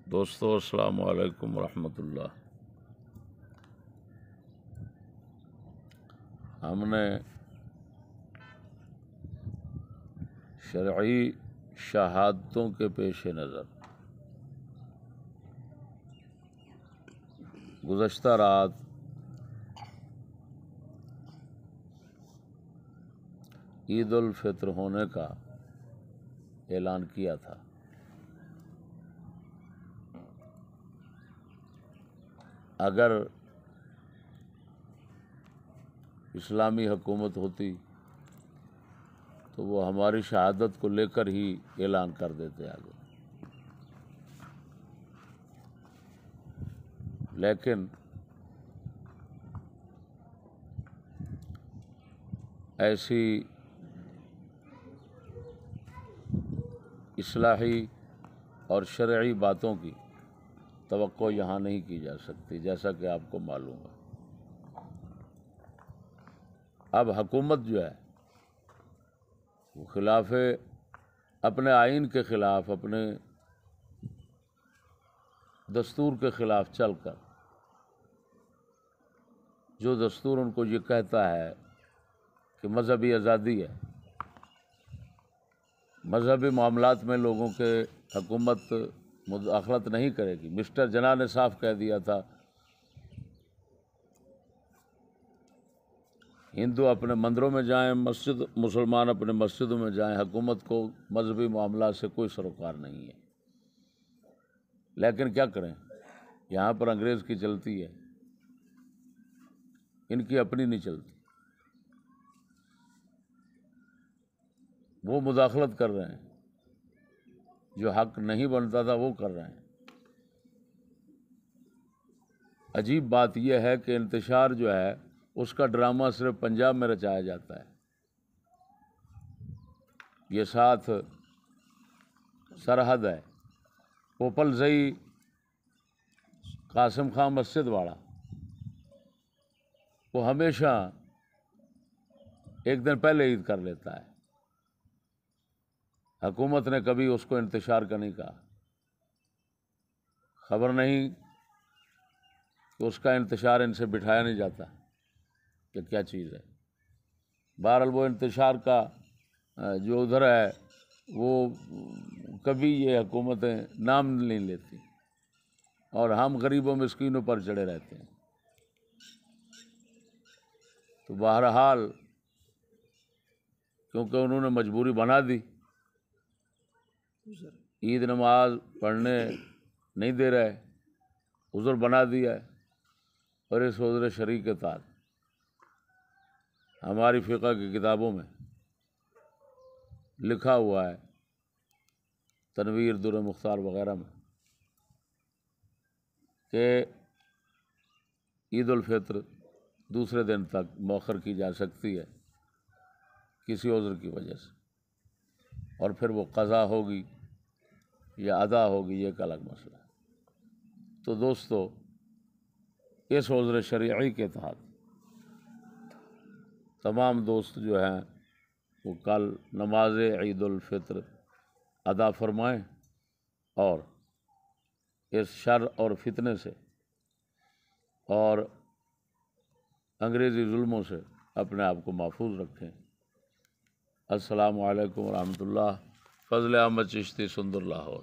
دوستو السلام علیکم ورحمۃ اللہ۔ ہم نے شرعی شہادتوں کے پیش نظر گزشتہ رات عید الفطر ہونے کا اعلان کیا تھا۔ اگر اسلامی حکومت ہوتی تو وہ ہماری شہادت کو لے کر ہی اعلان کر دیتے آگے، لیکن ایسی اصلاحی اور شرعی باتوں کی توقع یہاں نہیں کی جا سکتی، جیسا کہ آپ کو معلوم ہے۔ اب حکومت جو ہے وہ خلاف اپنے آئین کے خلاف، اپنے دستور کے خلاف چل کر، جو دستور ان کو یہ کہتا ہے کہ مذہبی آزادی ہے، مذہبی معاملات میں لوگوں کے حکومت مداخلت نہیں کرے گی۔ مسٹر جناح نے صاف کہہ دیا تھا، ہندو اپنے مندروں میں جائیں، مسلمان اپنے مسجدوں میں جائیں، حکومت کو مذہبی معاملات سے کوئی سروکار نہیں ہے۔ لیکن کیا کریں، یہاں پر انگریز کی چلتی ہے، ان کی اپنی نہیں چلتی، وہ مداخلت کر رہے ہیں، جو حق نہیں بنتا تھا وہ کر رہے ہیں۔ عجیب بات یہ ہے کہ انتشار جو ہے اس کا ڈرامہ صرف پنجاب میں رچایا جاتا ہے۔ یہ ساتھ سرحد ہے، پوپل زئی قاسم خان مسجد والا، وہ ہمیشہ ایک دن پہلے عید کر لیتا ہے۔ حکومت نے کبھی اس کو انتشار کا نہیں کہا، خبر نہیں کہ اس کا انتشار ان سے بٹھایا نہیں جاتا کہ کیا چیز ہے۔ بہرحال وہ انتشار کا جو ادھر ہے وہ کبھی یہ حکومتیں نام نہیں لیتی، اور ہم غریبوں مسکینوں پر چڑھے رہتے ہیں۔ تو بہرحال کیونکہ انہوں نے مجبوری بنا دی، عید نماز پڑھنے نہیں دے رہے، عذر بنا دیا ہے، اور اس عذر شرعی کے تحت ہماری فقہ کی کتابوں میں لکھا ہوا ہے، تنویر، در مختار وغیرہ میں، کہ عید الفطر دوسرے دن تک مؤخر کی جا سکتی ہے کسی عذر کی وجہ سے، اور پھر وہ قضا ہوگی یا ادا ہوگی، یہ ایک الگ مسئلہ ہے۔ تو دوستو، اس عذر شرعی کے تحت تمام دوست جو ہیں وہ کل نماز عید الفطر ادا فرمائیں، اور اس شر اور فتنے سے اور انگریزی ظلموں سے اپنے آپ کو محفوظ رکھیں۔ السلام علیکم ورحمۃ اللہ۔ فضل احمد چشتی، سندر لاہور۔